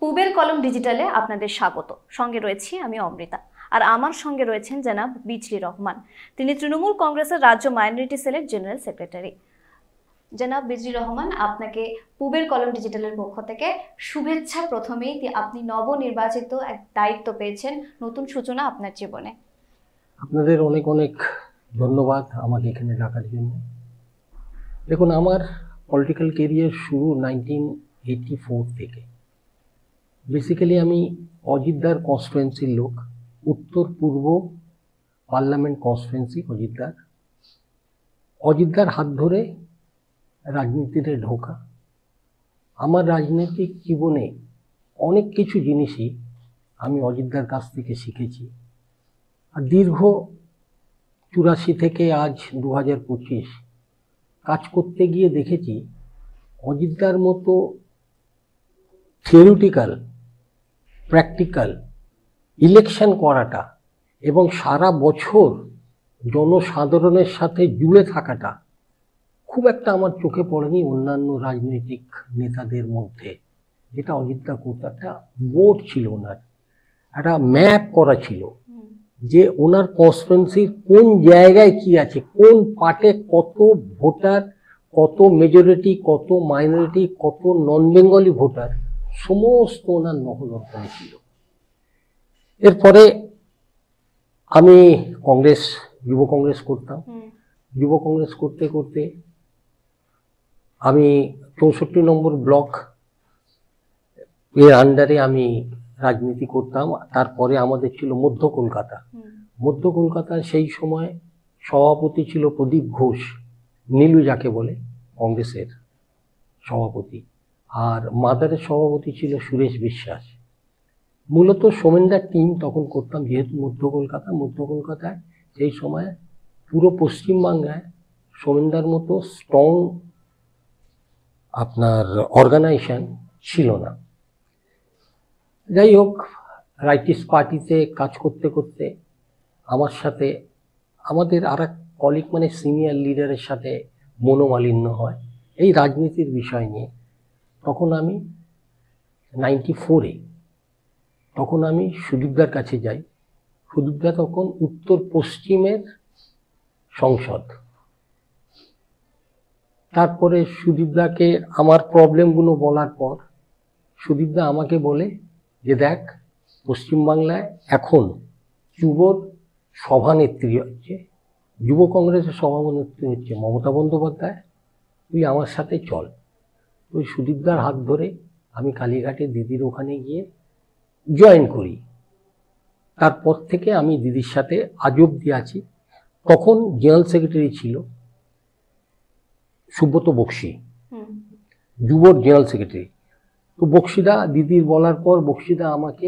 পূবের কলম ডিজিটালে আপনাদের স্বাগত। সঙ্গে রয়েছি আমি অমৃতা, আর আমার সঙ্গে রয়েছেন জনাব বিজলি রহমান। তিনি তৃণমূল কংগ্রেসের রাজ্য মাইনরিটি সেলের জেনারেল সেক্রেটারি। জনাব বিজলি রহমান, আপনাকে পূবের কলম ডিজিটালের পক্ষ থেকে শুভেচ্ছা। প্রথমেই আপনি নবনির্বাচিত এক দায়িত্ব পেয়েছেন, নতুন সূচনা আপনার জীবনে। আপনাদের অনেক অনেক ধন্যবাদ আমাকে এখানে ডাকার জন্য। দেখুন, আমার পলিটিক্যাল কেরিয়ার শুরু 1984 থেকে। বেসিক্যালি আমি অজিতদার কনস্টিটুয়েন্সির লোক, উত্তর পূর্ব পার্লামেন্ট কনস্টিটুয়েন্সি অজিতদার হাত ধরে রাজনীতিতে ঢোকা। আমার রাজনৈতিক জীবনে অনেক কিছু জিনিসই আমি অজিতদার কাছ থেকে শিখেছি। আর দীর্ঘ 84 থেকে আজ 2025 কাজ করতে গিয়ে দেখেছি অজিতদার মতো থিওরিটিক্যাল প্র্যাকটিক্যাল ইলেকশন করাটা এবং সারা বছর জনসাধারণের সাথে জুড়ে থাকাটা খুব একটা আমার চোখে পড়েনি অন্যান্য রাজনৈতিক নেতাদের মধ্যে। যেটা অজিতদা করতো, একটা বোর্ড ছিল ওনার, একটা ম্যাপ করা ছিল যে ওনার কনস্টিটুয়েন্সির কোন জায়গায় কি আছে, কোন পার্টে কত ভোটার, কত মেজরিটি, কত মাইনরিটি, কত নন বেঙ্গলি ভোটার, সমস্ত ওনার নখদর্পণে ছিল। এরপরে আমি যুব কংগ্রেস করতাম। যুব কংগ্রেস করতে করতে আমি 64 নম্বর ব্লক এর আন্ডারে আমি রাজনীতি করতাম। তারপরে আমাদের ছিল মধ্য কলকাতায় সেই সময় সভাপতি ছিল প্রদীপ ঘোষ, নীলু যাকে বলে, কংগ্রেসের সভাপতি। আর মাদারের সভাপতি ছিল সুরেশ বিশ্বাস। মূলত সোমেনদার টিম তখন করতাম, যেহেতু মধ্য কলকাতায় সেই সময় পুরো পশ্চিমবাংলায় সোমেনদার মতো স্ট্রং আপনার অর্গানাইজেশন ছিল না। যাই হোক, রাইটিস্ট পার্টিতে কাজ করতে করতে আমার সাথে আমাদের আর এক কলিগ, মানে সিনিয়র লিডারের সাথে মনোমালিন্য হয় এই রাজনীতির বিষয় নিয়ে। তখন আমি 94-এ তখন আমি সুদীপদার কাছে যাই। সুদীপদা তখন উত্তর পশ্চিমের সংসদ। তারপরে সুদীপদাকে আমার প্রবলেমগুলো বলার পর সুদীপদা আমাকে বলে যে, দেখ, পশ্চিমবাংলায় এখন যুবর সভানেত্রী হচ্ছে, যুব কংগ্রেসের সভানেত্রী হচ্ছে মমতা বন্দ্যোপাধ্যায়, তুই আমার সাথে চল। ওই সুদীপদার হাত ধরে আমি কালীঘাটে দিদির ওখানে গিয়ে জয়েন করি। তারপর থেকে আমি দিদির সাথে আজ অব্দি আছি। তখন জেনারেল সেক্রেটারি ছিল সুব্রত বক্সি, যুবর জেনারেল সেক্রেটারি। তো বক্সিদা, দিদির বলার পর বক্সিদা আমাকে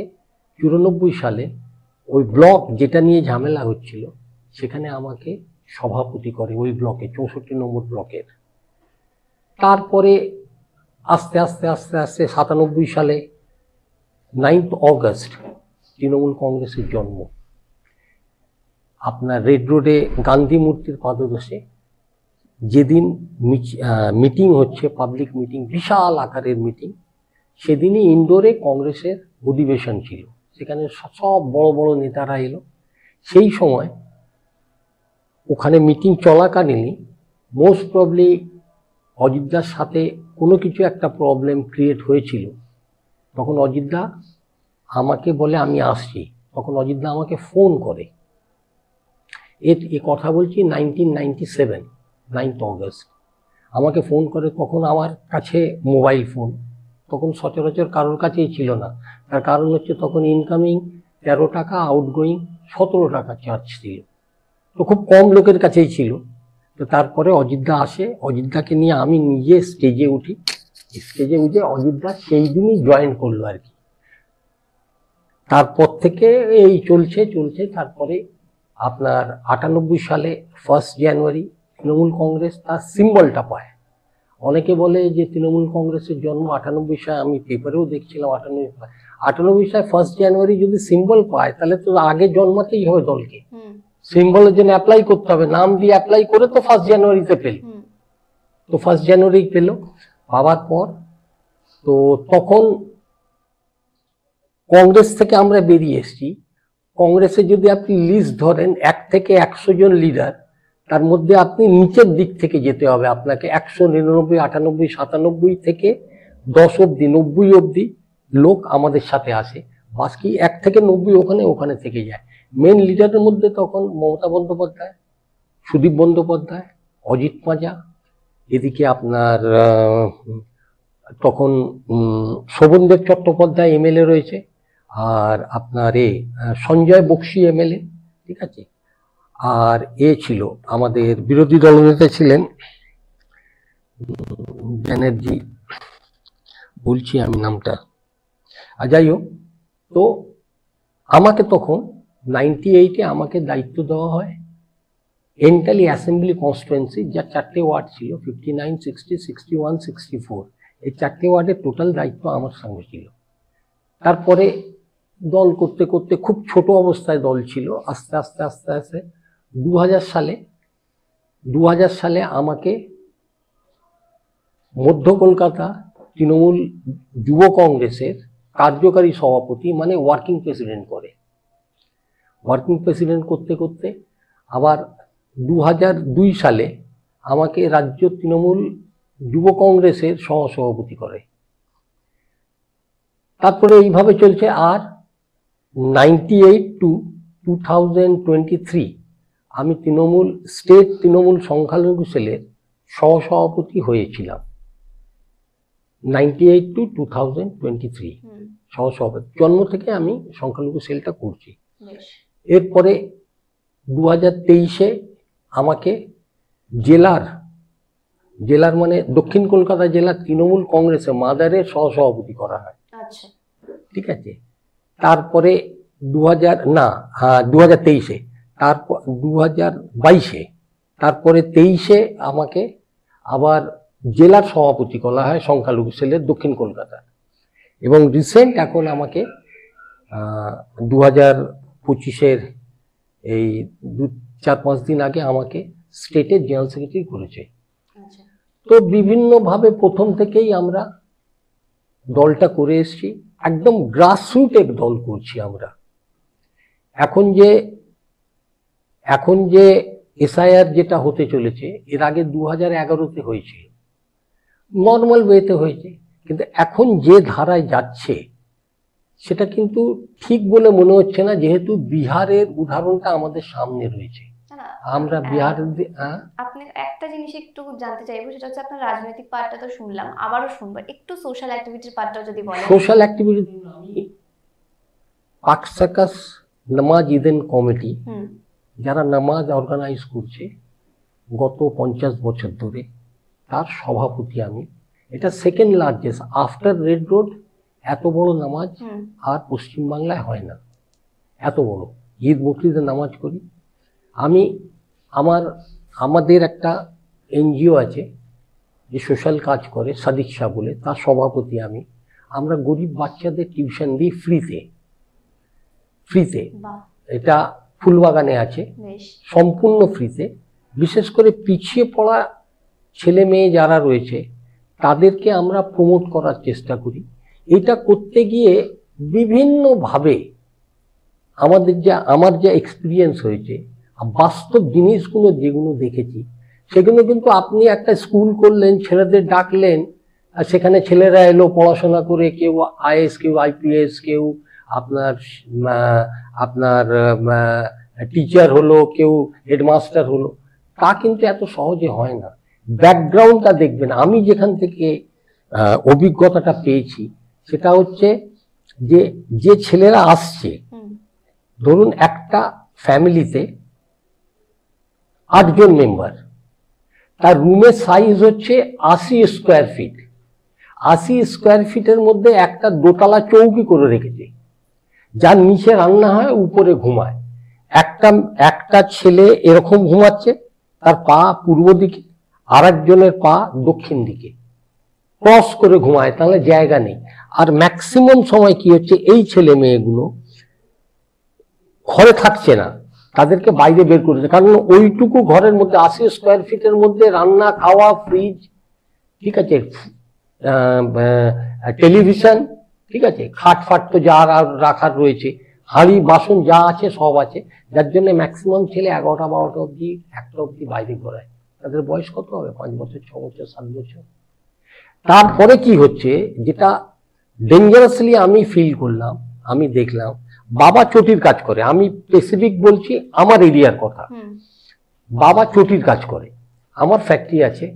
94 সালে ওই ব্লক যেটা নিয়ে ঝামেলা হচ্ছিল সেখানে আমাকে সভাপতি করে, ওই ব্লকে 64 নম্বর ব্লকের। তারপরে আস্তে আস্তে 97 সালে 9 অগস্ট তৃণমূল কংগ্রেসের জন্ম। আপনার রেড রোডে গান্ধী মূর্তির পাদদেশে যেদিন মিটিং হচ্ছে, পাবলিক মিটিং, বিশাল আকারের মিটিং, সেদিনই ইন্ডোরে কংগ্রেসের অধিবেশন ছিল। সেখানে সব বড় বড় নেতারা এলো। সেই সময় ওখানে মিটিং চলাকালীনই মোস্ট প্রবলি অজিতদার সাথে কোনো কিছু একটা প্রবলেম ক্রিয়েট হয়েছিল। তখন অজিতদা আমাকে বলে আমি আসছি। তখন অজিতদা আমাকে ফোন করে, এ কথা বলছি 1997 9 অগস্ট আমাকে ফোন করে। তখন আমার কাছে মোবাইল ফোন তখন সচরাচর কারোর কাছেই ছিল না। তার কারণ হচ্ছে তখন ইনকামিং 13 টাকা, আউটগোয়িং 17 টাকা চার্জ ছিল, তো খুব কম লোকের কাছেই ছিল। তো তারপরে অজিতদা আসে, অজিতদাকে নিয়ে আমি নিজে স্টেজে উঠি। স্টেজে উঠে অজিতদা সেই দিনই জয়েন করলো আর কি। তারপর থেকে এই চলছে। তারপরে আপনার 98 সালে 1 জানুয়ারি তৃণমূল কংগ্রেস তার সিম্বলটা পায়। অনেকে বলে যে তৃণমূল কংগ্রেসের জন্ম 98 সালে, আমি পেপারেও দেখছিলাম 98 সালে 1 জানুয়ারি যদি সিম্বল পায় তাহলে তো আগে জন্মাতেই হবে দলকে, সিম্বলের জন্য অ্যাপ্লাই করতে হবে, নাম দিয়ে অ্যাপ্লাই করে তো 1 জানুয়ারিতে পেল। তো 1 জানুয়ারি পেল। পাওয়ার পর তো তখন কংগ্রেস থেকে আমরা বেরিয়ে এসেছি। কংগ্রেসে যদি আপনি লিস্ট ধরেন 1 থেকে 100 জন লিডার, তার মধ্যে আপনি নিচের দিক থেকে যেতে হবে আপনাকে 199, 98, 97 থেকে 10 অব্দি, 90 অব্দি লোক আমাদের সাথে আসে। বাকি 1 থেকে 90 ওখানে থেকে যায়। মেন লিডারের মধ্যে তখন মমতা বন্দ্যোপাধ্যায়, সুদীপ বন্দ্যোপাধ্যায়, অজিত পাঁজা, এদিকে আপনার তখন শোভনদেব চট্টোপাধ্যায় এমএলএ রয়েছে, আর আপনার সঞ্জয় বক্সি এমএলএ, ঠিক আছে। আর ছিল আমাদের বিরোধী দলনেতা ছিলেন ব্যানার্জি, বলছি আমি নামটা, যাই হোক। তো আমাকে তখন 98-এ আমাকে দায়িত্ব দেওয়া হয় এন্টালি অ্যাসেম্বলি কনস্টিটুয়েন্সি, যার 4টে ওয়ার্ড ছিল, 59, 60, 61, 64। এই 4টে ওয়ার্ডের টোটাল দায়িত্ব আমার সঙ্গে ছিল। তারপরে দল করতে করতে খুব ছোট অবস্থায় দল ছিল, আস্তে আস্তে 2000 সালে আমাকে মধ্য কলকাতা তৃণমূল যুব কংগ্রেসের কার্যকারী সভাপতি মানে ওয়ার্কিং প্রেসিডেন্ট করে। ওয়ার্কিং প্রেসিডেন্ট করতে করতে আবার 2002 সালে আমাকে রাজ্য তৃণমূল যুব কংগ্রেসের সহসভাপতি করে। তারপরে এইভাবে চলছে। আর 98 to 2023 আমি স্টেট তৃণমূল সংখ্যালঘু সেলের সহসভাপতি হয়েছিলাম। 98 to 2023 সহসভাপতি। জন্ম থেকে আমি সংখ্যালঘু সেলটা করছি। এরপরে 2023-এ আমাকে জেলার মানে দক্ষিণ কলকাতা জেলার তৃণমূল কংগ্রেসের মাদারের সহসভাপতি করা হয়। আচ্ছা, ঠিক আছে। তারপরে 2023-এ, তারপর 2022-এ, তারপরে 23-এ আমাকে আবার জেলার সভাপতি করা হয় সংখ্যালঘু সেলের দক্ষিণ কলকাতা। এবং রিসেন্ট এখন আমাকে 2025-এর এই 4-5 দিন আগে আমাকে স্টেটের জেনারেল সেক্রেটারি করেছে। তো বিভিন্নভাবে প্রথম থেকেই আমরা দলটা করে এসেছি, একদম গ্রাসরুটের দল করছি আমরা। এখন যে এসআইআর যেটা হতে চলেছে, এর আগে 2011-তে হয়েছে, নর্মাল ওয়েতে হয়েছে, কিন্তু এখন যে ধারায় যাচ্ছে সেটা কিন্তু ঠিক বলে মনে হচ্ছে না, যেহেতু বিহারের উদাহরণটা আমাদের সামনে রয়েছে। আমরা বিহারের আপনি একটা জিনিস একটু জানতে চাইবো, সেটা হচ্ছে আপনার রাজনৈতিক পার্টটা তো শুনলাম, আবারও শুনবো একটু সোশ্যাল অ্যাক্টিভিটির পার্টটাও যদি বলেন। সোশ্যাল অ্যাক্টিভিটি পাক সার্কাস নামাজ ঈদেন কমিটি, যারা নামাজ অর্গানাইজ করছে গত 50 বছর ধরে, তার সভাপতি আমি। এটা second largest after red road. এত বড় নামাজ আর পশ্চিমবাংলায় হয় না, এত বড়। ঈদ বকরিদের নামাজ করি আমি। আমাদের একটা এনজিও আছে যে সোশ্যাল কাজ করে, সাদিক শাহ বলে, তার সভাপতি আমি। আমরা গরিব বাচ্চাদের টিউশন দিই ফ্রিতে। এটা ফুলবাগানে আছে, সম্পূর্ণ ফ্রিতে। বিশেষ করে পিছিয়ে পড়া ছেলে মেয়ে যারা রয়েছে তাদেরকে আমরা প্রমোট করার চেষ্টা করি। এটা করতে গিয়ে বিভিন্নভাবে আমার যা এক্সপিরিয়েন্স হয়েছে, বাস্তব জিনিসগুলো যেগুলো দেখেছি, সেগুলো কিন্তু আপনি একটা স্কুল করলেন, ছেলেদের ডাকলেন, আর সেখানে ছেলেরা এলো পড়াশোনা করে, কেউ আইএস, কেউ আইপিএস, কেউ আপনার টিচার হলো, কেউ হেডমাস্টার হলো, তা কিন্তু এত সহজে হয় না। ব্যাকগ্রাউন্ডটা দেখবেন। আমি যেখান থেকে অভিজ্ঞতাটা পেয়েছি সেটা হচ্ছে যে ছেলেরা আসছে, ধরুন একটা ফ্যামিলিতে 8 জন মেম্বার, তার রুমের সাইজ হচ্ছে 80 স্কোয়ার ফিট। 80 স্কোয়ার ফিটের মধ্যে একটা দোতলা চৌকি করে রেখেছে, যার নিচে রান্না হয়, উপরে ঘুমায়। একটা ছেলে এরকম ঘুমাচ্ছে, তার পা পূর্ব দিকে, আর একজনের পা দক্ষিণ দিকে, ক্রস করে ঘুমায়, তাহলে জায়গা নেই। আর ম্যাক্সিমাম সময় কি হচ্ছে, এই ছেলে মেয়েগুলো ঘরে থাকছে না, তাদেরকে বাইরে বের করেছে। কারণ ওইটুকু ঘরের মধ্যে 80 স্কোয়ার ফিটের মধ্যে রান্না, খাওয়া, ফ্রিজ, ঠিক আছে, টেলিভিশন, ঠিক আছে, খাট ফাট তো যা রাখার রয়েছে, হাঁড়ি বাসন যা আছে সব আছে, যার জন্য ম্যাক্সিমাম ছেলে 11টা 12টা অব্দি 1টা অব্দি বাইরে ঘোরায়। তাদের বয়স কত হবে? 5 বছর, 6 বছর, 7 বছর। তারপরে কি হচ্ছে, যেটা ডেঞ্জারাসলি আমি ফিল করলাম, আমি দেখলাম, বাবা চটির কাজ করে, আমি স্পেসিফিক বলছি আমার এরিয়ার কথা। বাবা চটির কাজ করে, আমার ফ্যাক্টরি আছে,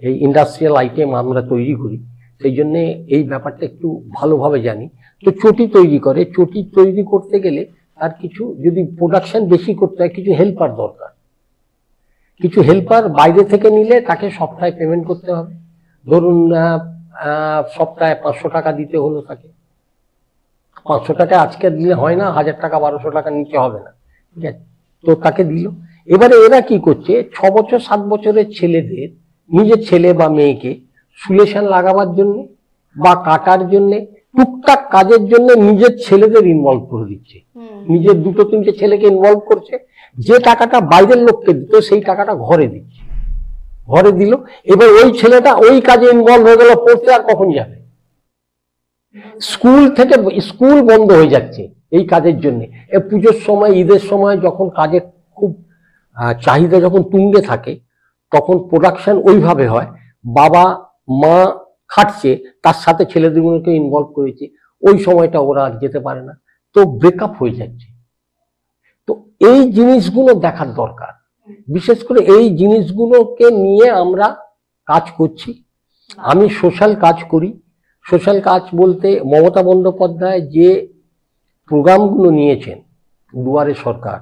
এই ইন্ডাস্ট্রিয়াল আইটেম আমরা তৈরি করি, সেই জন্য এই ব্যাপারটা একটু ভালোভাবে জানি। তো চটি তৈরি করে, চটি তৈরি করতে গেলে তার কিছু যদি প্রোডাকশন বেশি করতে হয়, কিছু হেল্পার দরকার। কিছু হেল্পার বাইরে থেকে নিলে তাকে সপ্তাহে পেমেন্ট করতে হবে। ধরুন সপ্তাহে 500 টাকা দিতে হলো তাকে, 500 টাকা আজকে দিলে হয় না, 1000 টাকা 1200 টাকা নিতে হবে না, ঠিক আছে? তো তাকে দিল। এবারে এরা কি করছে, 6 বছর 7 বছরের ছেলেদের, নিজের ছেলে বা মেয়েকে সুলেশন লাগাবার জন্য বা কাটার জন্য, টুকটাক কাজের জন্য নিজের ছেলেদের ইনভলভ করে দিচ্ছে, নিজের 2-3টে ছেলেকে ইনভলভ করছে। যে টাকাটা বাইরের লোককে দিত সেই টাকাটা ঘরে দিচ্ছে, ঘরে দিল। এবার ওই ছেলেটা ওই কাজে ইনভলভ হয়ে গেল, পড়তে আর কখন যাবে? স্কুল থেকে, স্কুল বন্ধ হয়ে যাচ্ছে এই কাজের জন্য। পুজোর সময়, ঈদের সময় যখন কাজের খুব চাহিদা যখন তুঙ্গে থাকে, তখন প্রোডাকশন ওইভাবে হয়, বাবা মা খাটছে, তার সাথে ছেলেদেরগুলোকে ইনভলভ করেছে, ওই সময়টা ওরা আর যেতে পারে না, তো ব্রেকআপ হয়ে যাচ্ছে। তো এই জিনিসগুলো দেখার দরকার, বিশেষ করে এই জিনিসগুলোকে নিয়ে আমরা কাজ করছি। আমি সোশ্যাল কাজ করি। সোশ্যাল কাজ বলতে মমতা বন্দ্যোপাধ্যায় যে প্রোগ্রামগুলো নিয়েছেন, দুয়ারে সরকার,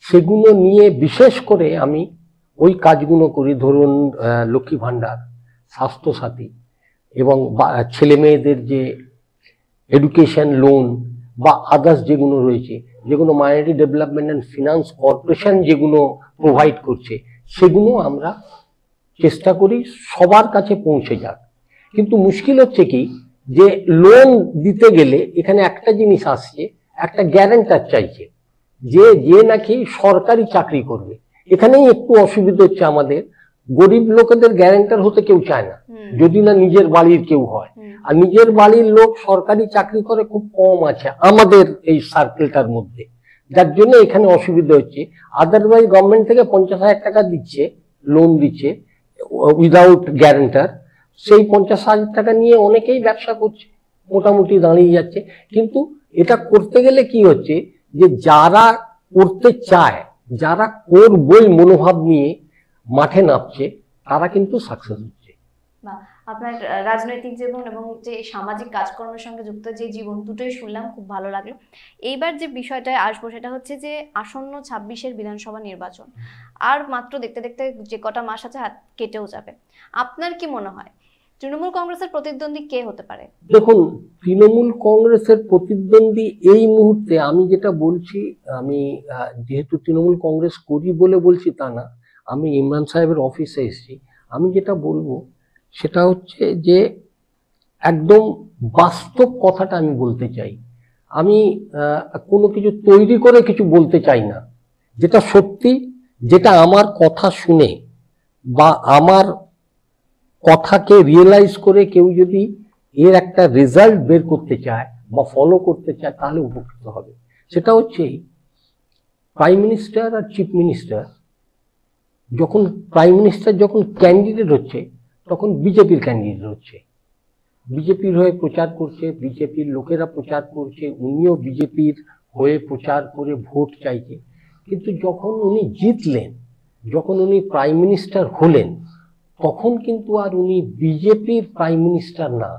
সেগুলো নিয়ে বিশেষ করে আমি ওই কাজগুলো করি। ধরুন লক্ষ্মী ভাণ্ডার, স্বাস্থ্যসাথী এবং ছেলে মেয়েদের যে এডুকেশন লোন বা আদার্স যেগুলো রয়েছে, যেগুলো minority development and finance corporation যেগুলো প্রোভাইড করছে, সেগুলো আমরা চেষ্টা করি সবার কাছে পৌঁছে যাক। কিন্তু মুশকিল হচ্ছে কি, যে লোন দিতে গেলে এখানে একটা জিনিস আসছে, একটা গ্যারান্টার চাইছে, যে নাকি সরকারি চাকরি করবে। এখানেই একটু অসুবিধা হচ্ছে আমাদের, গরিব লোকেদের গ্যারান্টার হতে কেউ চায় না, যদি না নিজের বাড়ির কেউ হয়। আর নিজের বাড়ির লোক সরকারি চাকরি করে খুব কম আছে আমাদের এই সার্কেলটার মধ্যে, যার জন্য এখানে অসুবিধা হচ্ছে। আদারওয়াইজ গভর্নমেন্ট থেকে 50,000 টাকা দিচ্ছে, লোন দিচ্ছে উইদাউট গ্যারান্টার, সেই 50,000 টাকা নিয়ে অনেকেই ব্যবসা করছে, মোটামুটি দাঁড়িয়ে যাচ্ছে। কিন্তু এটা করতে গেলে কি হচ্ছে, যে যারা করতে চায়, যারা করবই মনোভাব নিয়ে মাঠে নামছে, তারা কিন্তু সাকসেস হচ্ছে। আপনার রাজনৈতিক জীবন এবং যে সামাজিক কাজকর্মের সঙ্গে যুক্ত যে জীবন, দুটোই শুনলাম, খুব ভালো লাগলো। এইবার যে বিষয়টায় আসবো সেটা হচ্ছে যে আসন্ন 26-এর বিধানসভা নির্বাচন আর মাত্র দেখতে দেখতে যে কটা মাস আছে হাত কেটেও যাবে। আপনার কি মনে হয় তৃণমূল কংগ্রেসের প্রতিদ্বন্দ্বী কে হতে পারে? দেখুন, তৃণমূল কংগ্রেসের প্রতিদ্বন্দ্বী এই মুহূর্তে আমি যেটা বলছি, আমি যেহেতু তৃণমূল কংগ্রেস করি বলে বলছি তা না, আমি ইমরান সাহেবের অফিসে এসেছি, আমি যেটা বলবো সেটা হচ্ছে যে একদম বাস্তব কথাটা আমি বলতে চাই। আমি কোনো কিছু তৈরি করে কিছু বলতে চাই না, যেটা সত্যি, যেটা আমার কথা শুনে বা আমার কথাকে রিয়েলাইজ করে কেউ যদি এর একটা রেজাল্ট বের করতে চায় বা ফলো করতে চায়, তাহলে উপকৃত হবে। সেটা হচ্ছে প্রাইম মিনিস্টার আর চিফ মিনিস্টার, যখন প্রাইম মিনিস্টার যখন ক্যান্ডিডেট হচ্ছে, তখন বিজেপির ক্যান্ডিডেট হচ্ছে, বিজেপির হয়ে প্রচার করছে, বিজেপির লোকেরা প্রচার করছে, উনিও বিজেপির হয়ে প্রচার করে ভোট চাইছে। কিন্তু যখন উনি জিতলেন, যখন উনি প্রাইম মিনিস্টার হলেন, তখন কিন্তু আর উনি বিজেপির প্রাইম মিনিস্টার না,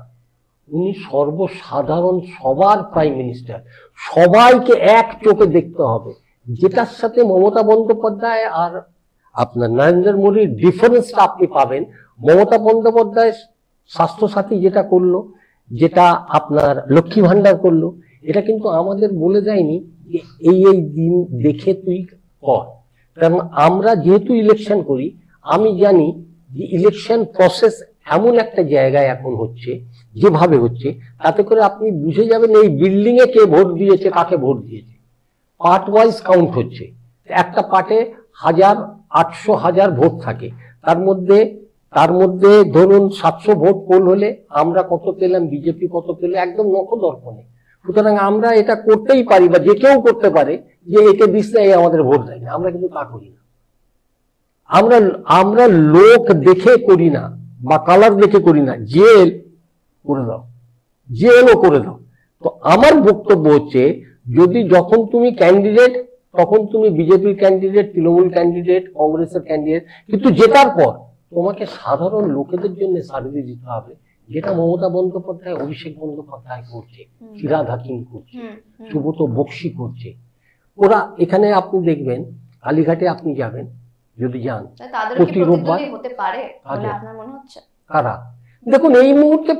উনি সর্বসাধারণ সবার প্রাইম মিনিস্টার। সবাইকে এক চোখে দেখতে হবে। যেটার সাথে মমতা বন্দ্যোপাধ্যায় আর আপনার নরেন্দ্র মোদীর ডিফারেন্সটা আপনি পাবেন, মমতা বন্দ্যোপাধ্যায় স্বাস্থ্যসাথী যেটা করলো, যেটা আপনার লক্ষ্মী ভাণ্ডার করলো, এটা কিন্তু আমাদের বলে দেয়নি যে এই দিন দেখে তুই কর। কারণ আমরা যেহেতু ইলেকশন করি, আমি জানি যে ইলেকশন প্রসেস এমন একটা জায়গায় এখন হচ্ছে, যেভাবে হচ্ছে, তাতে করে আপনি বুঝে যাবেন এই বিল্ডিং এ কে ভোট দিয়েছে, কাকে ভোট দিয়েছে। পার্ট ওয়াইজ কাউন্ট হচ্ছে, একটা পার্টে 1,000, 800, 1000 ভোট থাকে, তার মধ্যে তার মধ্যে ধরুন 700 ভোট পোল হলে আমরা কত পেলাম, বিজেপি কত পেল, একদম নখদর্পণে। সুতরাং আমরা এটা করতেই পারি, বা যে কেউ করতে পারে, যে একে দিচ্ছে এই আমাদের ভোট দেয় না। আমরা কিন্তু তা করি না। আমরা আমরা লোক দেখে করি না, বা কালার দেখে করি না। জেল করে দাও, জেলও করে দাও। তো আমার বক্তব্য হচ্ছে, যদি যখন তুমি ক্যান্ডিডেট, তখন তুমি বিজেপির ক্যান্ডিডেট, তৃণমূল ক্যান্ডিডেট, কংগ্রেসের ক্যান্ডিডেট, কিন্তু জেতার পর তোমাকে সাধারণ লোকেদের জন্য সার্ভিস দিতে হবে, যেটা মমতা বন্দ্যোপাধ্যায়, অভিষেক বন্দ্যোপাধ্যায় করছে, ফিরহাদ হাকিম করছে, সুব্রত বক্সি করছে। ওরা এখানে আপনি দেখবেন, কালীঘাটে আপনি যাবেন, যদি যান, প্রতি রোববার হতে পারে বলে আপনার মনে হচ্ছে? কারা দেখুন এই মুহূর্তে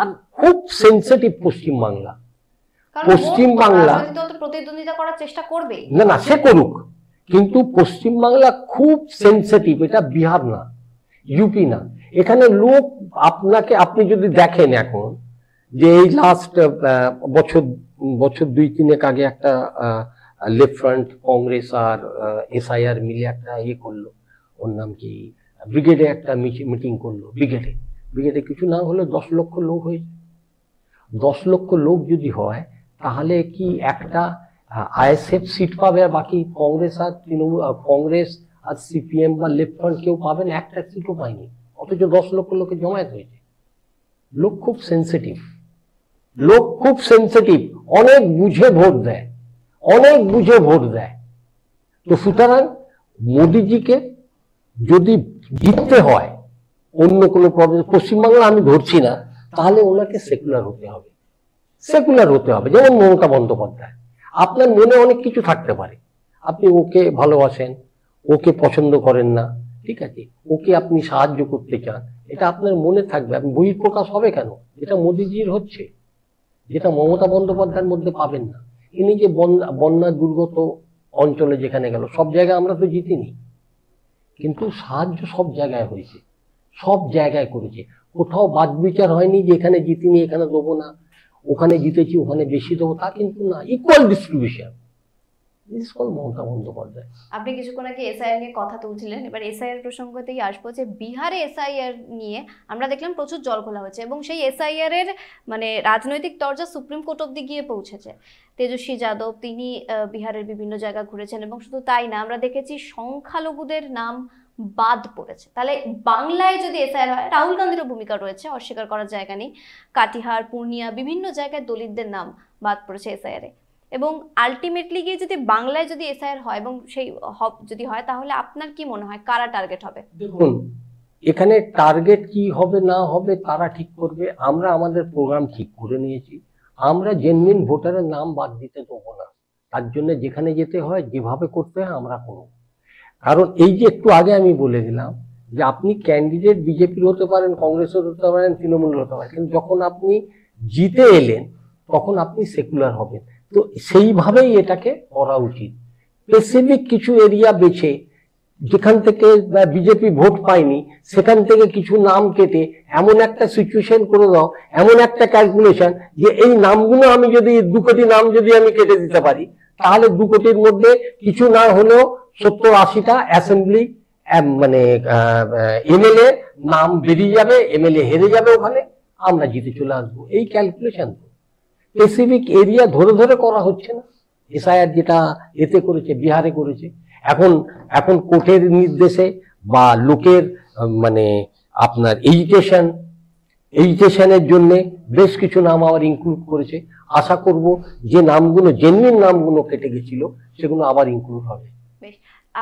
আর খুব সেন্সিটিভ পশ্চিমবাংলা। পশ্চিমবাংলা প্রতিদ্বন্দ্বিতা করার চেষ্টা করবে, না না সে করুক, কিন্তু পশ্চিমবাংলা খুব সেন্সিটিভ। এটা বিহার না, ইউপি না। এখানে লোক আপনাকে, আপনি যদি দেখেন এখন যে এই লাস্ট বছর 2-3 আগে একটা লেফট ফ্রন্ট, কংগ্রেস আর এসআইআর মিলে একটা ইয়ে করলো, ওর নাম কি, ব্রিগেডে একটা মিটিং করলো। ব্রিগেডে কিছু না হলে 10 লক্ষ লোক হয়েছে। 10 লক্ষ লোক যদি হয়, তাহলে কি একটা আইএসএফ সিট পাবে, আর বাকি কংগ্রেস আর তৃণমূল, কংগ্রেস আর সিপিএম বা লেফট ফ্রন্ট কেউ পাবেন, একটা সিটও পায়নি। অথচ 10 লক্ষ লোকের জমায়েত হয়েছে। লোক খুব সেন্সিটিভ, লোক খুব সেন্সিটিভ, অনেক বুঝে ভোট দেয়, অনেক বুঝে ভোট দেয়। তো সুতরাং মোদিজিকে যদি জিততে হয় অন্য কোনো প্রদেশ, পশ্চিমবাংলা আমি ধরছি না, তাহলে ওনাকে সেকুলার হতে হবে, সেকুলার হতে হবে। যেমন মমতা বন্দ্যোপাধ্যায়, আপনার মনে অনেক কিছু থাকতে পারে, আপনি ওকে ভালোবাসেন, ওকে পছন্দ করেন না, ঠিক আছে, ওকে আপনি সাহায্য করতে চান, এটা আপনার মনে থাকবে, আপনি বহিঃপ্রকাশ হবে কেন? যেটা মোদিজির হচ্ছে, যেটা মমতা বন্দ্যোপাধ্যায়ের মধ্যে পাবেন না। ইনি যে বন্যা দুর্গত অঞ্চলে যেখানে গেল, সব জায়গায় আমরা তো জিতিনি, কিন্তু সাহায্য সব জায়গায় হয়েছে, সব জায়গায় করেছে। কোথাও বাদ বিচার হয়নি যে এখানে জিতিনি এখানে দেবো না, ওখানে জিতেছি ওখানে বেশি দেবো, তা কিন্তু না, ইকুয়াল ডিস্ট্রিবিউশন। মমতা বন্দ্যোপাধ্যায়। আপনি কিছুক্ষণ আগে এসআইআর নিয়ে কথা তুলছিলেন, এবার এসআইআর প্রসঙ্গতেই আসবো যে বিহারে এসআইআর নিয়ে আমরা দেখলাম প্রচুর জলঘোলা হয়েছে, এবং সেই এসআইআর এর মানে রাজনৈতিক দরজা সুপ্রিম কোর্ট অব্দি গিয়ে পৌঁছেছে। তেজস্বী যাদব তিনি বিহারের বিভিন্ন জায়গা ঘুরেছেন, এবং শুধু তাই না, আমরা দেখেছি সংখ্যালঘুদের নাম বাদ পড়েছে। তাহলে বাংলায় যদি এসআইআর হয়, রাহুল গান্ধীরও ভূমিকা রয়েছে, অস্বীকার করার জায়গা নেই। কাটিহার, পূর্ণিয়া, বিভিন্ন জায়গায় দলিতদের নাম বাদ পড়েছে এসআইআর এ। এবং আলটিমেটলি গিয়ে যদি বাংলায় যদি এসআইআর হয় এবং সেই যদি হয়, তাহলে আপনার কি মনে হয় কারা টার্গেট হবে? দেখুন এখানে টার্গেট কি হবে না হবে তারা ঠিক করবে। আমরা আমাদের প্রোগ্রাম ঠিক করে নিয়েছি, আমরা জেনুইন ভোটারের নাম বাদ দিতে দেবো না। তার জন্য যেখানে যেতে হয়, যেভাবে করতে হয় আমরা করব। কারণ এই যে একটু আগে আমি বলে দিলাম যে আপনি ক্যান্ডিডেট বিজেপির হতে পারেন, কংগ্রেসের হতে পারেন, তৃণমূলের হতে পারেন, কিন্তু যখন আপনি জিতে এলেন তখন আপনি সেকুলার হবেন। তো সেইভাবেই এটাকে করা উচিত। স্পেসিফিক কিছু এরিয়া বেছে, যেখান থেকে বিজেপি ভোট পায়নি, সেখান থেকে কিছু নাম কেটে এমন একটা সিচুয়েশন করে দাও, এমন একটা ক্যালকুলেশন যে এই নামগুলো আমি যদি 2 কোটি নাম যদি আমি কেটে দিতে পারি, তাহলে 2 কোটির মধ্যে কিছু না হলেও 70-80টা অ্যাসেম্বলি মানে এমএলএ নাম বেরিয়ে যাবে, এমএলএ হেরে যাবে, ওখানে আমরা জিতে চলে আসবো। এই ক্যালকুলেশন তো স্পেসিফিক এরিয়া ধরে ধরে করা হচ্ছে না। এসআইআর যেটা এতে করেছে, বিহারে করেছে, এখন কোর্টের নির্দেশে বা লোকের মানে আপনার এজিটেশনের জন্য বেশ কিছু নাম আবার ইনক্লুড করেছে। আশা করব যে নামগুলো জেনুইন নামগুলো কেটে গেছিল সেগুলো আবার ইনক্লুড হবে।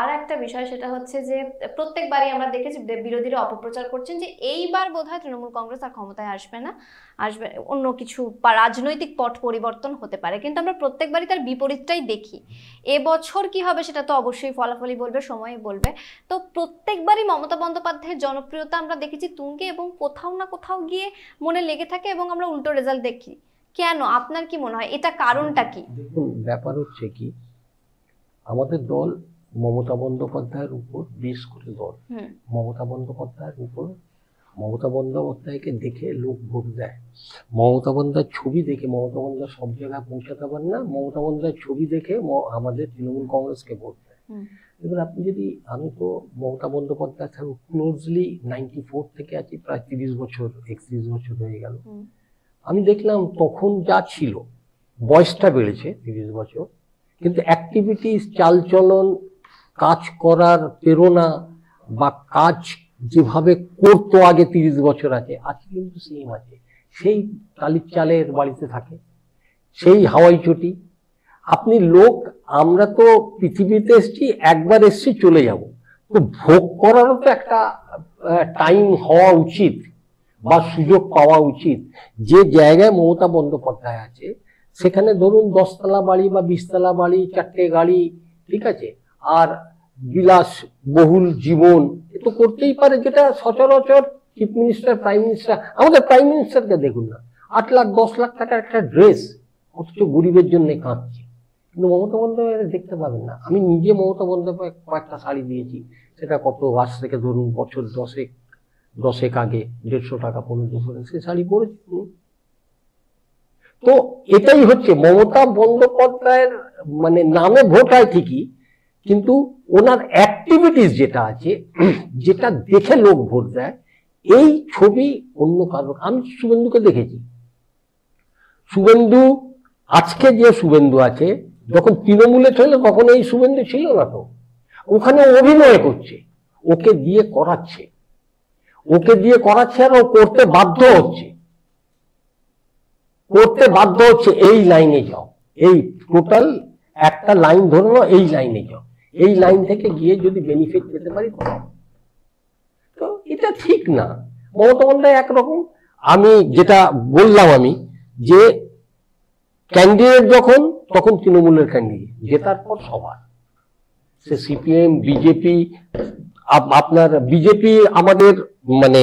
আর একটা বিষয়, সেটা হচ্ছে যে প্রত্যেকবারই আমরা দেখেছি বিরোধীরা অপপ্রচার করছেন যে এইবার বোধহয় তৃণমূল কংগ্রেস আর ক্ষমতায় আসবে না, আসবে অন্য কিছু বা রাজনৈতিক পট পরিবর্তন হতে পারে, কিন্তু আমরা প্রত্যেকবারই তার বিপরীতটাই দেখি। এবছর কি হবে সেটা তো অবশ্যই ফলাফলই বলবে, সময়ই বলবে। তো প্রত্যেকবারই মমতা বন্দ্যোপাধ্যায়ের জনপ্রিয়তা আমরা দেখেছি তুঙ্গে, এবং কোথাও না কোথাও গিয়ে মনে লেগে থাকে, এবং আমরা উল্টো রেজাল্ট দেখি। কেন, আপনার কি মনে হয় এটা কারণটা কি? দেখুন ব্যাপার হচ্ছে কি, আমাদের দল মমতা বন্দ্যোপাধ্যায়ের উপর বেশ করে দল। মমতা বন্দ্যোপাধ্যায়কে দেখে লোক ভোট দেয়। মমতা বন্দ্যোপাধ্যায়ের ছবি দেখে, মমতা বন্দ্যোপাধ্যায় সব জায়গায় পৌঁছাতে পারে না, মমতা বন্দ্যোপাধ্যায়ের ছবি দেখে আমাদের তৃণমূল কংগ্রেসকে ভোট দেয়। এবার আপনি যদি, আমি তো মমতা বন্দ্যোপাধ্যায় ক্লোজলি 94 থেকে আছি, প্রায় 30 বছর 31 বছর হয়ে গেল। আমি দেখলাম তখন যা ছিল, বয়সটা বেড়েছে 30 বছর, কিন্তু অ্যাক্টিভিটিস, চালচলন, কাজ করার প্রেরণা বা কাজ যেভাবে করতো আগে 30 বছর আছে, আজকে কিন্তু সেম আছে। সেই টালির চালের বাড়িতে থাকে, সেই হাওয়াই চটি। আপনি লোক, আমরা তো পৃথিবীতে এসছি, একবার এসছি চলে যাব, তো ভোগ করারও তো একটা টাইম হওয়া উচিত বা সুযোগ পাওয়া উচিত। যে জায়গায় মমতা বন্দ্যোপাধ্যায় আছে সেখানে ধরুন 10 তলা বাড়ি বা 20 তলা বাড়ি, 4টে গাড়ি, ঠিক আছে, আর বিলাস বহুল জীবন, এ তো করতেই পারে, যেটা সচরাচর চিফ মিনিস্টার, প্রাইম মিনিস্টার, আমাদের প্রাইম মিনিস্টারকে দেখুন না, 8 লাখ 10 লাখ টাকার একটা ড্রেস, অথচ গরিবের জন্য কাঁদছে। কিন্তু মমতা বন্দ্যোপাধ্যায় দেখতে পাবেন না। আমি নিজে মমতা বন্দ্যোপাধ্যায় কয়েকটা শাড়ি দিয়েছি, সেটা কত আজ থেকে ধরুন বছর 10 আগে 150 টাকা 1500 টাকা সে শাড়ি পরেছি। তো এটাই হচ্ছে মমতা বন্দ্যোপাধ্যায়ের, মানে নামে ভোট হয় ঠিকই, কিন্তু ওনার অ্যাক্টিভিটিস যেটা আছে, যেটা দেখে লোক ভোট দেয়, এই ছবি অন্য কারো। আমি শুভেন্দুকে দেখেছি, শুভেন্দু, আজকে যে শুভেন্দু আছে, যখন তৃণমূলে ছিল তখন এই শুভেন্দু ছিল না। তো ওখানে অভিনয় করছে, ওকে দিয়ে করাচ্ছে, আর ও করতে বাধ্য হচ্ছে, এই লাইনে যাও, এই টোটাল একটা লাইন ধরে নাও, এই লাইনে যাও, এই লাইন থেকে গিয়ে যদি বেনিফিট পেতে পারি, তো এটা ঠিক না। মমতা বন্দ্যোপাধ্যায় একরকম, আমি যেটা বললাম, আমি যে ক্যান্ডিডেট যখন, তখন তৃণমূলের ক্যান্ডিডেট, জেতার পর সবার, সে সিপিএম, বিজেপি, আপনার বিজেপি আমাদের মানে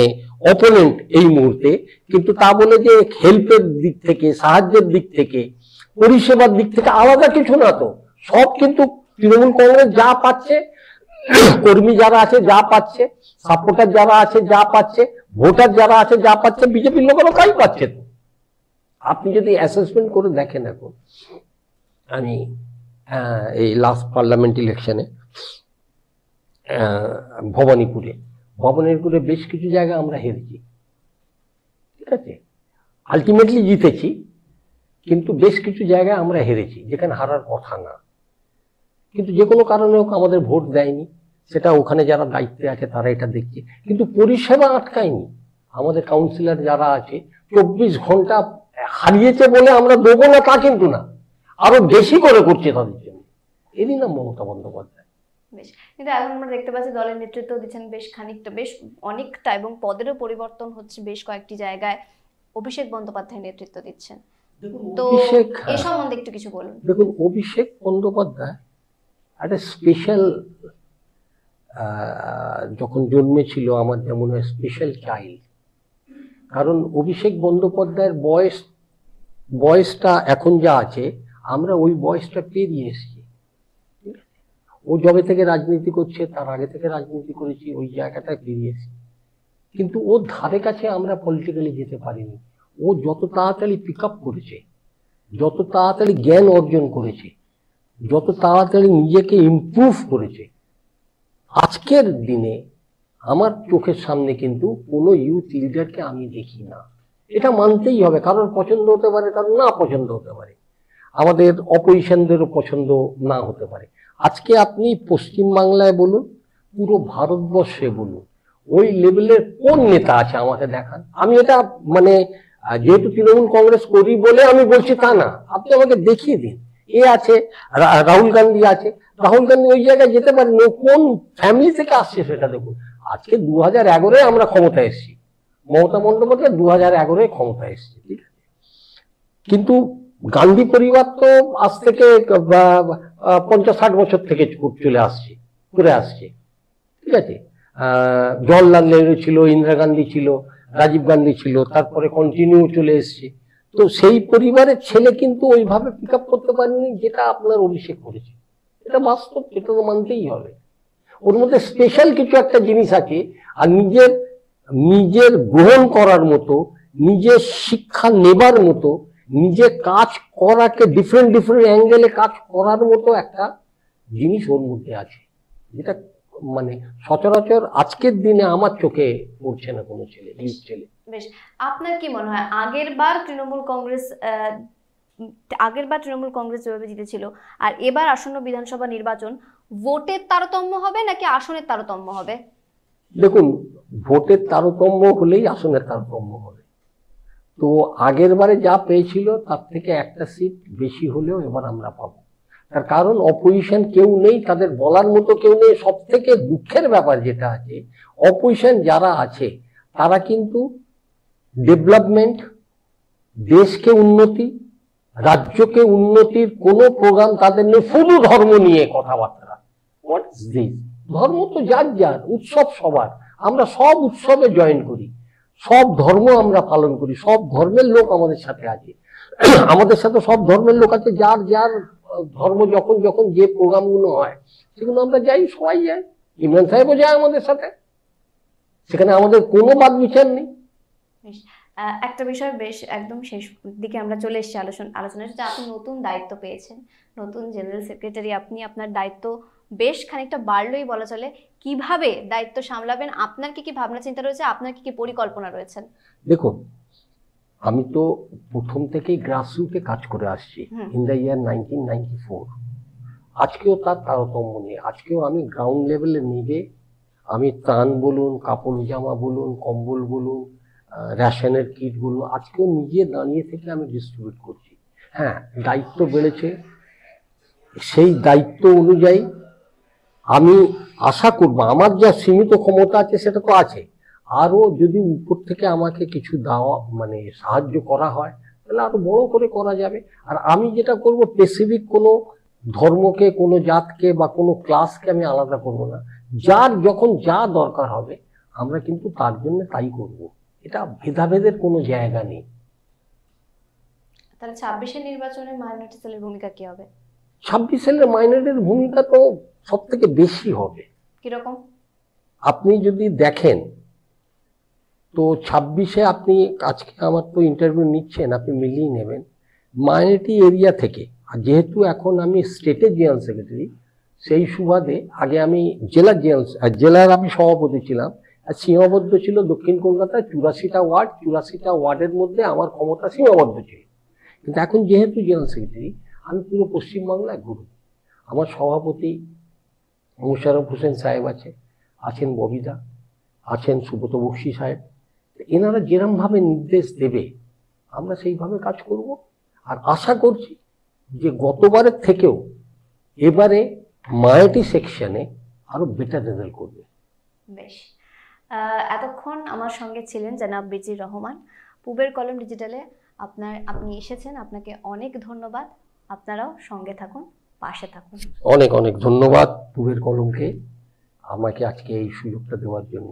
অপোনেন্ট এই মুহূর্তে, কিন্তু তা বলে যে হেল্পের দিক থেকে, সাহায্যের দিক থেকে, পরিষেবার দিক থেকে আলাদা কিছু না। তো সব কিন্তু তৃণমূল কংগ্রেস যা পাচ্ছে, কর্মী যারা আছে যা পাচ্ছে, সাপোর্টার যারা আছে যা পাচ্ছে, ভোটার যারা আছে যা পাচ্ছে, বিজেপির লোকেরও তাই পাচ্ছে। তো আপনি যদি অ্যাসেসমেন্ট করে দেখেন, এখন আমি এই লাস্ট পার্লামেন্ট ইলেকশনে ভবানীপুরে বেশ কিছু জায়গা আমরা হেরেছি, ঠিক আছে, আলটিমেটলি জিতেছি, কিন্তু বেশ কিছু জায়গায় আমরা হেরেছি যেখানে হারার কথা না, কিন্তু যে কোনো কারণে হোক আমাদের ভোট দেয়নি। সেটা ওখানে যারা দায়িত্বে আছে তারা এটা দেখছে, কিন্তু পরিষেবা আটকায়নি। আমাদের কাউন্সিলর যারা আছে 24 ঘন্টা হারিয়েছে বলে আমরা দেবো না তা কিন্তু না, আরো বেশি করে করছে তাদের জন্য। এরই নাম মমতা বন্দ্যোপাধ্যায়। বেশ, কিন্তু এখন আমরা দেখতে পাচ্ছি দলের নেতৃত্ব দিচ্ছেন বেশ খানিকটা, বেশ অনেকটা, এবং পদেরও পরিবর্তন হচ্ছে বেশ কয়েকটি জায়গায়। অভিষেক বন্দ্যোপাধ্যায় নেতৃত্ব দিচ্ছেন, তো এই সম্বন্ধে একটু কিছু বলুন। দেখুন, অভিষেক বন্দ্যোপাধ্যায় একটা স্পেশাল, যখন জন্মেছিল আমার যেমন হয় স্পেশাল চাইল্ড, কারণ অভিষেক বন্দ্যোপাধ্যায়ের বয়সটা এখন যা আছে, আমরা ওই বয়সটা পেরিয়ে এসেছি। ও যবে থেকে রাজনীতি করছে, তার আগে থেকে রাজনীতি করেছি, ওই জায়গাটায় পেরিয়ে এসেছি, কিন্তু ওর ধারে কাছে আমরা পলিটিক্যালি যেতে পারিনি। ও যত তাড়াতাড়ি পিক আপ করেছে, যত তাড়াতাড়ি জ্ঞান অর্জন করেছে, যত তাড়াতাড়ি নিজেকে ইমপ্রুভ করেছে, আজকের দিনে আমার চোখের সামনে কিন্তু কোনো ইউথ লিডারকে আমি দেখি না। এটা মানতেই হবে, কারোর পছন্দ হতে পারে, কারোর না পছন্দ হতে পারে, আমাদের অপোজিশনদেরও পছন্দ না হতে পারে। আজকে আপনি পশ্চিমবাংলায় বলুন, পুরো ভারতবর্ষে বলুন, ওই লেভেলের কোন নেতা আছে আমাকে দেখান। আমি এটা মানে যেহেতু তৃণমূল কংগ্রেস করি বলে আমি বলছি তা না, আপনি আমাকে দেখিয়ে দিন। এ আছে, রাহুল গান্ধী আছে, রাহুল গান্ধী ওই জায়গায় যেতে পারেন, কোন ফ্যামিলি থেকে আসছে সেটা দেখুন। আজকে 2011-এ আমরা ক্ষমতা এসেছি, মমতা বন্দ্যোপাধ্যায় 2011-এ ক্ষমতা এসেছে, ঠিক আছে, কিন্তু গান্ধী পরিবার তো আজ থেকে 50-60 বছর থেকে করে আসছে, ঠিক আছে। জওয়াহরলাল নেহরু ছিল, ইন্দিরা গান্ধী ছিল, রাজীব গান্ধী ছিল, তারপরে কন্টিনিউ চলে এসছে। তো সেই পরিবারের ছেলে কিন্তু ওইভাবে পিক আপ করতে পারেনি যেটা আপনার অভিষেক করেছে। এটা বাস্তব, এটা তো মানতেই হবে। ওর মধ্যে স্পেশাল কিছু একটা জিনিস আছে, আর নিজের গ্রহণ করার মতো, নিজের শিক্ষা নেবার মতো, নিজে কাজ করাকে ডিফারেন্ট অ্যাঙ্গেলে কাজ করার মতো একটা জিনিস ওর মধ্যে আছে, যেটা মানে সচরাচর আজকের দিনে আমার চোখে পড়ছে না কোনো ছেলে, ইউথ ছেলে। বেশ, আপনার কি মনে হয় আগেরবার তৃণমূল কংগ্রেস যেভাবে জিতেছিল আর এবার আসন্ন বিধানসভা নির্বাচন ভোটের তারতম্য হবে নাকি আসনের তারতম্য হবে? দেখুন, ভোটের তারতম্য হলেই আসনের তারতম্য হবে। তো আগের বারে যা পেয়েছিল তার থেকে একটা সিট বেশি হলেও এবার আমরা পাবো। তার কারণ অপোজিশন কেউ নেই, তাদের বলার মতো কেউ নেই। সব থেকে দুঃখের ব্যাপার যেটা আছে, অপোজিশন যারা আছে তারা কিন্তু ডেভেলপমেন্ট, দেশকে উন্নতি, রাজ্যকে উন্নতির কোনো প্রোগ্রাম তাদের নেই। শুধু ধর্ম নিয়ে কথাবার্তা। What is this? ধর্ম তো যার যার, উৎসব সবার। আমরা সব উৎসবে জয়েন করি, সব ধর্ম আমরা পালন করি, সব ধর্মের লোক আমাদের সাথে আছে। আমাদের সাথে সব ধর্মের লোক আছে, যার যার ধর্ম যখন যখন যে প্রোগ্রামগুলো হয় সেগুলো আমরা যাই, সবাই যাই। ইমরান সাহেবও যায় আমাদের সাথে, সেখানে আমাদের কোনো বাদ বিচার নেই। বেশ, একটা বিষয় বেশ একদম শেষ দিকে আমরা চলে এসেছি আলোচনায়, যে আপনি নতুন দায়িত্ব পেয়েছেন, নতুন জেনারেল সেক্রেটারি আপনি, আপনার দায়িত্ব বেশ খানিকটা বাড়লোই বলা চলে। কিভাবে দায়িত্ব সামলাবেন? আপনার কি কি ভাবনা চিন্তা রয়েছে, আপনার কি কি পরিকল্পনা রয়েছেন? দেখুন, আমি তো প্রথম থেকেই গ্রাসরুটে কাজ করে আসছি ইন দ্য ইয়ার 1994। আজকেও তার তারতম্য নেই। আজকেও আমি গ্রাউন্ড লেভেলে নিবে, আমি ত্রাণ বলুন, কাপড় জামা বলুন, কম্বল বলুন, রেশনের কিট বলুন, আজকেও নিজে দাঁড়িয়ে থেকে আমি ডিস্ট্রিবিউট করছি। হ্যাঁ, দায়িত্ব বেড়েছে, সেই দায়িত্ব অনুযায়ী আমি আশা করবো, আমার যা সীমিত ক্ষমতা আছে সেটা তো আছে, আরো যদি উপর থেকে আমাকে কিছু দেওয়া মানে সাহায্য করা হয় তাহলে আরো বড় করে করা যাবে। আর আমি যেটা করব, স্পেসিফিক কোনো ধর্মকে, কোনো জাতকে বা কোনো ক্লাসকে আমি আলাদা করব না। যার যখন যা দরকার হবে আমরা কিন্তু তার জন্য তাই করব। এটা ভেদাভেদের কোনো জায়গা নেই। তাহলে 26-এর নির্বাচনে মাইনরিটি সেলের ভূমিকা কি হবে? 26 সালের মাইনরিটির ভূমিকা তো সব থেকে বেশি হবে। কিরকম? আপনি যদি দেখেন তো 26-এ আপনি আজকে আমার তো ইন্টারভিউ নিচ্ছেন, আপনি মিলিয়ে নেবেন মাইনরিটি এরিয়া থেকে। আর যেহেতু এখন আমি স্টেটের জেনারেল সেক্রেটারি, সেই সুবাদে আগে আমি জেলার আমি সভাপতি ছিলাম, আর সীমাবদ্ধ ছিল দক্ষিণ কলকাতায় 84টা ওয়ার্ড। 84টা ওয়ার্ডের মধ্যে আমার ক্ষমতা সীমাবদ্ধ ছিল। কিন্তু এখন যেহেতু জেনারেল সেক্রেটারি, আমি পুরো পশ্চিমবাংলায় ঘুরি। আমার সভাপতি মোশাররফ হোসেন সাহেব আছেন ববিদা, আছেন সুব্রত বক্সী সাহেব। এনারা যেরমভাবে নির্দেশ দেবে আমরা সেইভাবে কাজ করব। আর আশা করছি যে গতবারের থেকেও এবারে মাইনরিটি সেকশনে আরো বেটার রেজাল্ট করবে। বেশ, এতক্ষণ আমার সঙ্গে ছিলেন জনাব বিজির রহমান, পূবের কলম ডিজিটালে আপনি এসেছেন, আপনাকে অনেক ধন্যবাদ। আপনারাও সঙ্গে থাকুন, পাশে থাকুন। অনেক অনেক ধন্যবাদ পূবের কলমকে আমাকে আজকে এই সুযোগটা দেওয়ার জন্য।